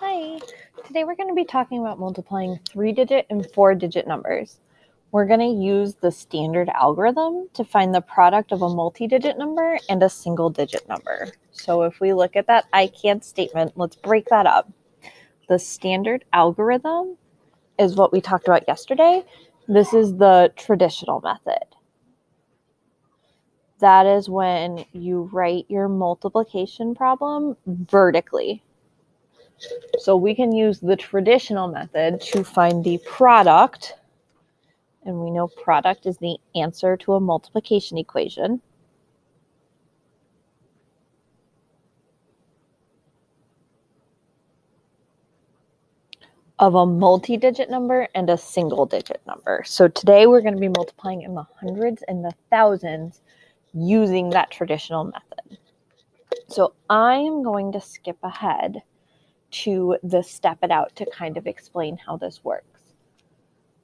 Hi, today we're going to be talking about multiplying 3-digit and 4-digit numbers. We're going to use the standard algorithm to find the product of a multi-digit number and a single-digit number. So if we look at that I can't statement, let's break that up. The standard algorithm is what we talked about yesterday. This is the traditional method. That is when you write your multiplication problem vertically. So we can use the traditional method to find the product, and we know product is the answer to a multiplication equation. Of a multi-digit number and a single-digit number. So today we're going to be multiplying in the hundreds and the thousands using that traditional method. So I am going to skip ahead to the step it out to kind of explain how this works.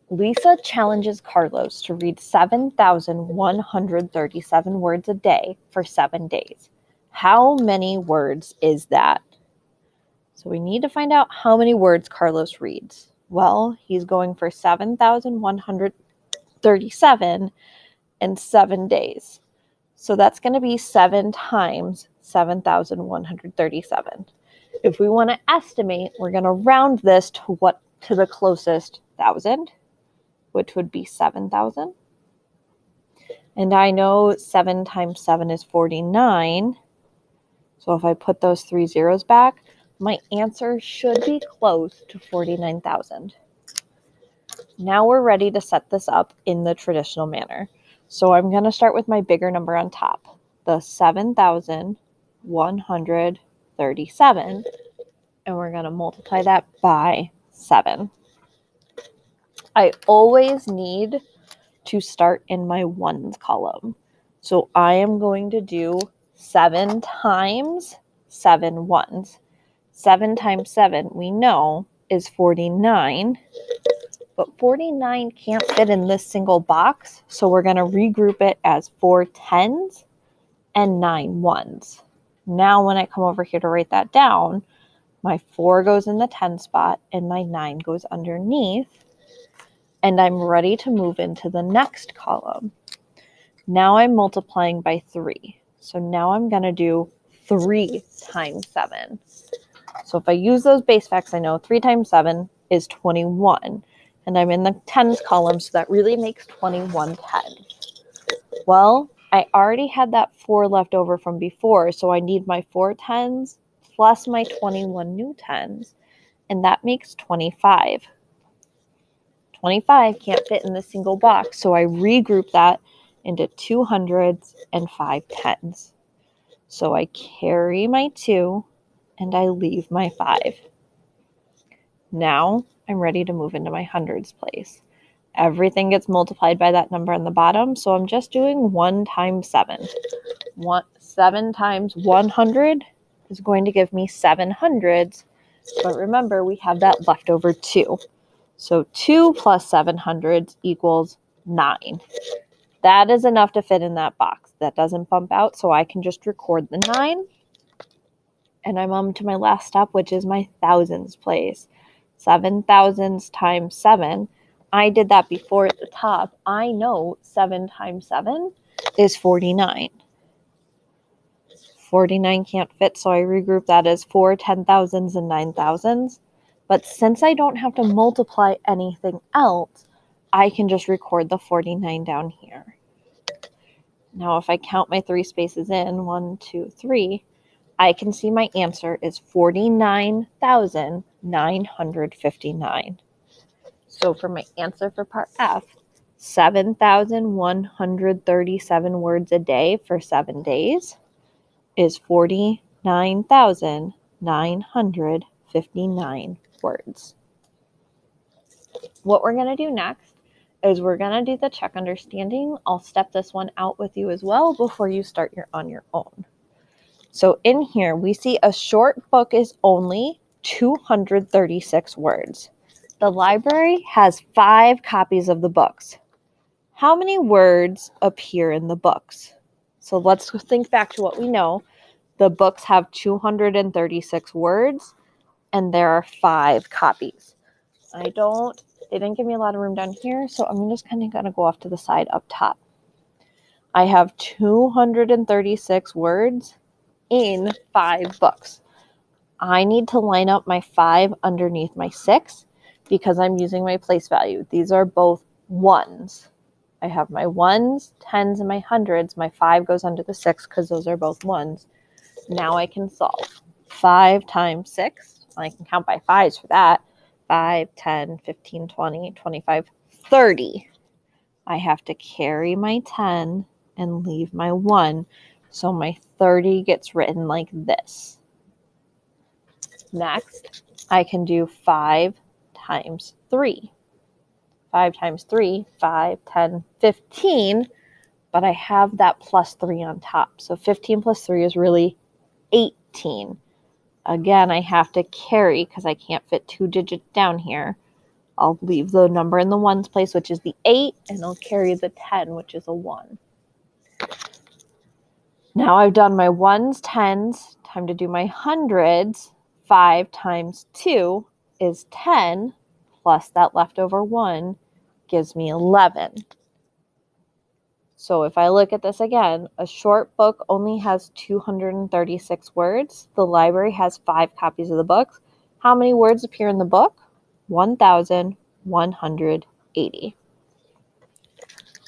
Lisa challenges Carlos to read 7,137 words a day for 7 days. How many words is that? So we need to find out how many words Carlos reads. Well, he's going for 7,137 in 7 days. So that's going to be 7 times 7,137. If we want to estimate, we're going to round this to the closest thousand, which would be 7,000. And I know 7 times 7 is 49. So if I put those 3 zeros back, my answer should be close to 49,000. Now we're ready to set this up in the traditional manner. So I'm going to start with my bigger number on top, the 7,137, and we're going to multiply that by 7. I always need to start in my ones column. So I am going to do 7 times 7 ones. 7 times 7, we know, is 49. But 49 can't fit in this single box, so we're going to regroup it as 4 tens and 9 ones. Now when I come over here to write that down, my 4 goes in the 10 spot and my 9 goes underneath. And I'm ready to move into the next column. Now I'm multiplying by 3. So now I'm going to do 3 times 7. So if I use those base facts, I know 3 times 7 is 21. And I'm in the tens column, so that really makes 21 tens. Well, I already had that 4 left over from before, so I need my 4 tens plus my 21 new tens, and that makes 25. 25 can't fit in this single box, so I regroup that into 2 hundreds and 5 tens. So I carry my 2 and I leave my 5. Now I'm ready to move into my hundreds place. Everything gets multiplied by that number on the bottom, so I'm just doing 1 times 7. 7 times 100 is going to give me 700s, but remember we have that leftover 2. So 2 plus 700 equals 9. That is enough to fit in that box. That doesn't bump out, so I can just record the 9. And I'm on to my last step, which is my thousands place. 7 thousands times 7. I did that before at the top. I know 7 times 7 is 49. 49 can't fit, so I regroup that as 4 10,000s and 9,000s. But since I don't have to multiply anything else, I can just record the 49 down here. Now if I count my 3 spaces in, 1, 2, 3, I can see my answer is 49,959. So for my answer for part F, 7,137 words a day for 7 days is 49,959 words. What we're going to do next is we're going to do the check understanding. I'll step this one out with you as well before you start on your own. So in here, we see a short book is only 236 words. The library has 5 copies of the books. How many words appear in the books? So let's think back to what we know. The books have 236 words. and there are 5 copies. They didn't give me a lot of room down here, so I'm just kind of going to go off to the side up top. I have 236 words in 5 books. I need to line up my 5 underneath my 6 because I'm using my place value. These are both ones. I have my ones, tens, and my hundreds. My 5 goes under the 6 because those are both ones. Now I can solve. 5 times 6. I can count by 5s for that. 5, 10, 15, 20, 25, 30. I have to carry my 10 and leave my 1. So my 30 gets written like this. Next, I can do 5 times 3. 5 times 3, 5, 10, 15. But I have that plus 3 on top. So 15 plus 3 is really 18. Again, I have to carry because I can't fit 2 digits down here. I'll leave the number in the ones place, which is the 8, and I'll carry the 10, which is a 1. Now I've done my ones, tens. Time to do my hundreds. 5 times 2 is 10, plus that leftover 1 gives me 11. So if I look at this again, a short book only has 236 words. The library has 5 copies of the book. How many words appear in the book? 1,180.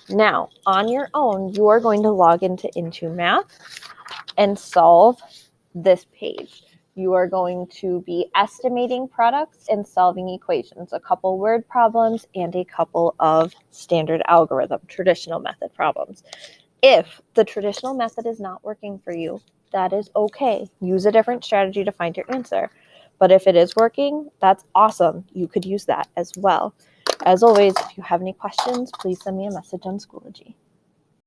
Now, on your own, you are going to log into Math and solve this page. You are going to be estimating products and solving equations, a couple word problems and a couple of standard algorithm, traditional method problems. If the traditional method is not working for you, that is okay. Use a different strategy to find your answer. But if it is working, that's awesome. You could use that as well. As always, if you have any questions, please send me a message on Schoology.